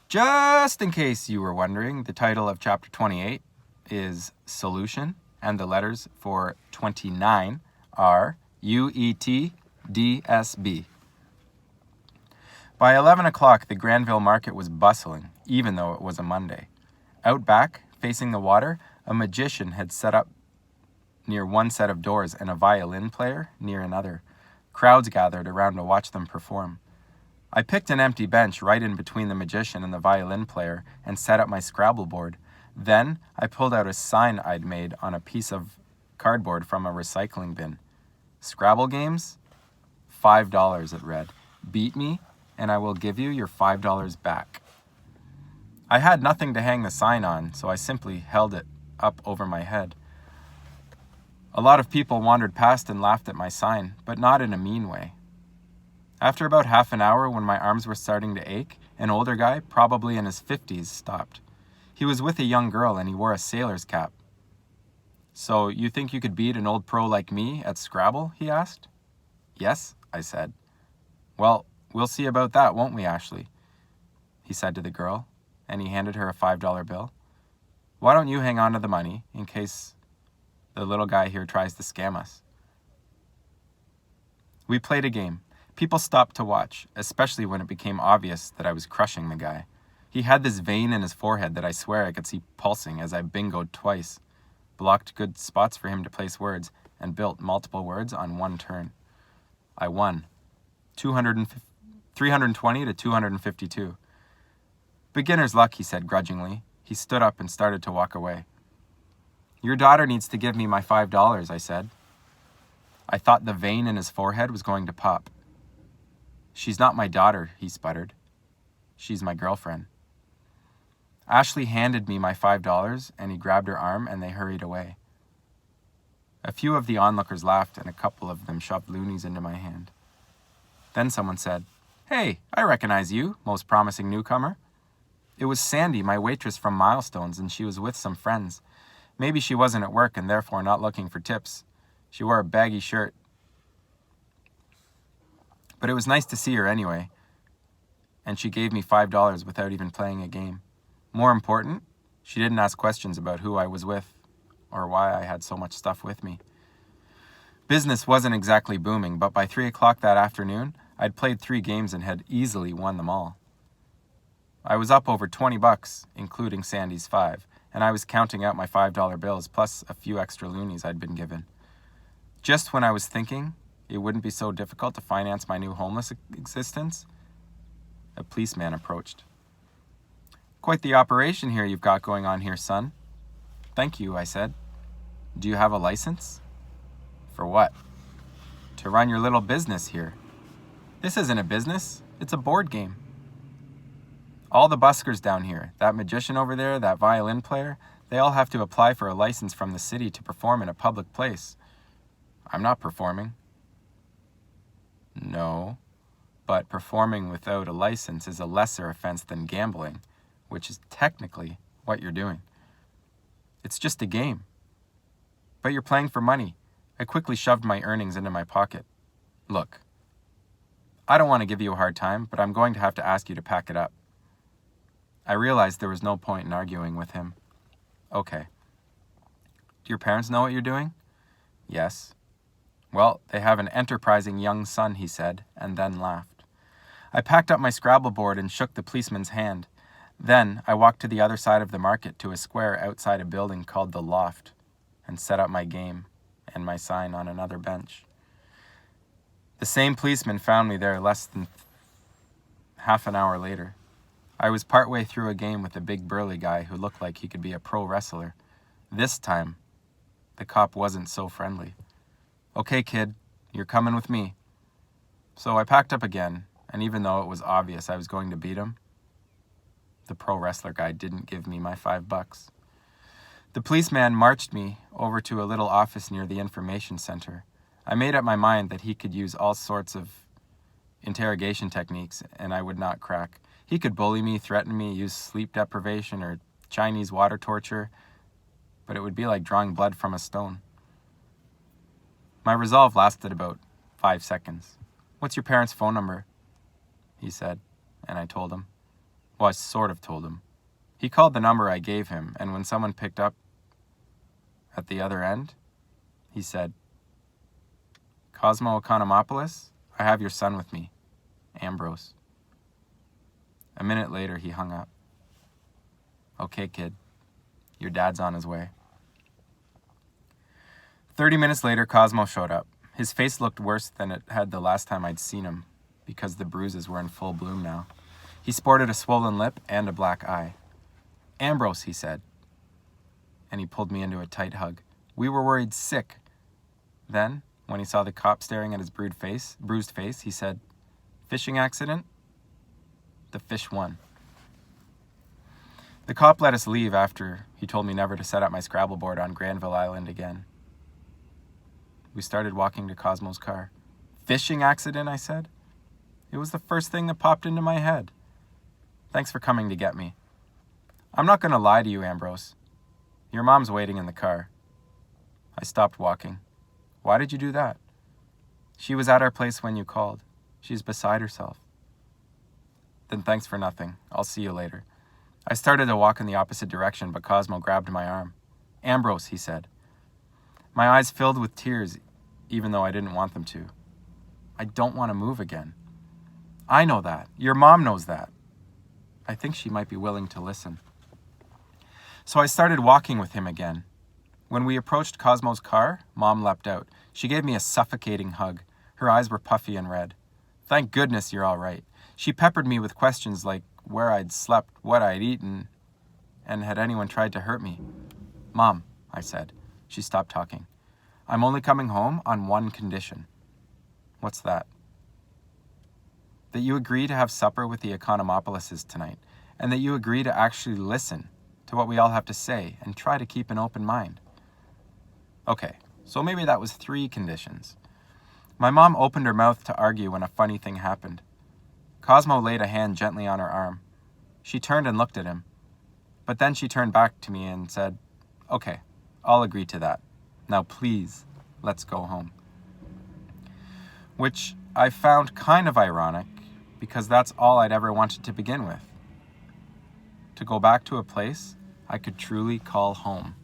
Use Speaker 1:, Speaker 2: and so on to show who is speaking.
Speaker 1: Just in case you were wondering, the title of chapter 28 is Solution, and the letters for 29 are UETDSB. By 11 o'clock, the Granville market was bustling, even though it was a Monday. Out back, facing the water, a magician had set up near one set of doors and a violin player near another. Crowds gathered around to watch them perform. I picked an empty bench right in between the magician and the violin player and set up my Scrabble board. Then I pulled out a sign I'd made on a piece of cardboard from a recycling bin. Scrabble games? $5, it read. Beat me, and I will give you your $5 back. I had nothing to hang the sign on, so I simply held it up over my head. A lot of people wandered past and laughed at my sign, but not in a mean way. After about half an hour, when my arms were starting to ache, an older guy, probably in his 50s, stopped. He was with a young girl and he wore a sailor's cap. "So you think you could beat an old pro like me at Scrabble?" he asked. "Yes," I said. "Well, we'll see about that, won't we, Ashley?" he said to the girl, and he handed her a $5 bill. "Why don't you hang on to the money in case the little guy here tries to scam us?" We played a game. People stopped to watch, especially when it became obvious that I was crushing the guy. He had this vein in his forehead that I swear I could see pulsing as I bingoed twice, blocked good spots for him to place words, and built multiple words on one turn. I won. 320 to 252. "Beginner's luck," he said grudgingly. He stood up and started to walk away. "Your daughter needs to give me my $5, I said. I thought the vein in his forehead was going to pop. "She's not my daughter," he sputtered. "She's my girlfriend." Ashley handed me my $5, and he grabbed her arm, and they hurried away. A few of the onlookers laughed, and a couple of them shoved loonies into my hand. Then someone said, "Hey, I recognize you, most promising newcomer." It was Sandy, my waitress from Milestones, and she was with some friends. Maybe she wasn't at work and therefore not looking for tips. She wore a baggy shirt. But it was nice to see her anyway, and she gave me $5 without even playing a game. More important, she didn't ask questions about who I was with or why I had so much stuff with me. Business wasn't exactly booming, but by 3 o'clock that afternoon, I'd played 3 games and had easily won them all. I was up over $20, including Sandy's 5, and I was counting out my $5 bills plus a few extra loonies I'd been given. Just when I was thinking it wouldn't be so difficult to finance my new homeless existence, a policeman approached. "Quite the operation here you've got going on here, son." "Thank you," I said. "Do you have a license?" "For what?" "To run your little business here." "This isn't a business, it's a board game." "All the buskers down here, that magician over there, that violin player, they all have to apply for a license from the city to perform in a public place." "I'm not performing." "No, but performing without a license is a lesser offense than gambling, which is technically what you're doing." "It's just a game." "But you're playing for money." I quickly shoved my earnings into my pocket. "Look, I don't want to give you a hard time, but I'm going to have to ask you to pack it up." I realized there was no point in arguing with him. "Okay." "Do your parents know what you're doing?" "Yes." "Well, they have an enterprising young son," he said, and then laughed. I packed up my Scrabble board and shook the policeman's hand. Then I walked to the other side of the market to a square outside a building called the Loft and set up my game and my sign on another bench. The same policeman found me there less than half an hour later. I was partway through a game with a big burly guy who looked like he could be a pro wrestler. This time, the cop wasn't so friendly. "Okay, kid, you're coming with me." So I packed up again, and even though it was obvious I was going to beat him, the pro wrestler guy didn't give me my $5. The policeman marched me over to a little office near the information center. I made up my mind that he could use all sorts of interrogation techniques, and I would not crack. He could bully me, threaten me, use sleep deprivation or Chinese water torture, but it would be like drawing blood from a stone. My resolve lasted about 5 seconds. "What's your parents' phone number?" he said, and I told him. Well, I sort of told him. He called the number I gave him, and when someone picked up at the other end, he said, "Cosmo Economopoulos, I have your son with me, Ambrose." A minute later, he hung up. "Okay, kid, your dad's on his way." 30 minutes later, Cosmo showed up. His face looked worse than it had the last time I'd seen him, because the bruises were in full bloom now. He sported a swollen lip and a black eye. "Ambrose," he said, and he pulled me into a tight hug. We were worried sick. Then, when he saw the cop staring at his bruised face, he said, "Fishing accident?" The fish won. The cop let us leave after he told me never to set up my Scrabble board on Granville Island again. We started walking to Cosmo's car. "Fishing accident?" I said. It was the first thing that popped into my head. "Thanks for coming to get me." "I'm not going to lie to you, Ambrose. Your mom's waiting in the car." I stopped walking. "Why did you do that?" "She was at our place when you called. She's beside herself." "Then thanks for nothing. I'll see you later." I started to walk in the opposite direction, but Cosmo grabbed my arm. "Ambrose," he said. My eyes filled with tears, even though I didn't want them to. "I don't want to move again." "I know that. Your mom knows that." I think she might be willing to listen. So I started walking with him again. When we approached Cosmo's car, Mom leapt out. She gave me a suffocating hug. Her eyes were puffy and red. "Thank goodness you're all right." She peppered me with questions like where I'd slept, what I'd eaten, and had anyone tried to hurt me. "Mom," I said. She stopped talking. "I'm only coming home on one condition." "What's that?" "That you agree to have supper with the Economopoulos tonight, and that you agree to actually listen to what we all have to say and try to keep an open mind." Okay, so maybe that was 3 conditions. My mom opened her mouth to argue when a funny thing happened. Cosmo laid a hand gently on her arm. She turned and looked at him. But then she turned back to me and said, "Okay, I'll agree to that. Now please, let's go home." Which I found kind of ironic, because that's all I'd ever wanted to begin with. To go back to a place I could truly call home.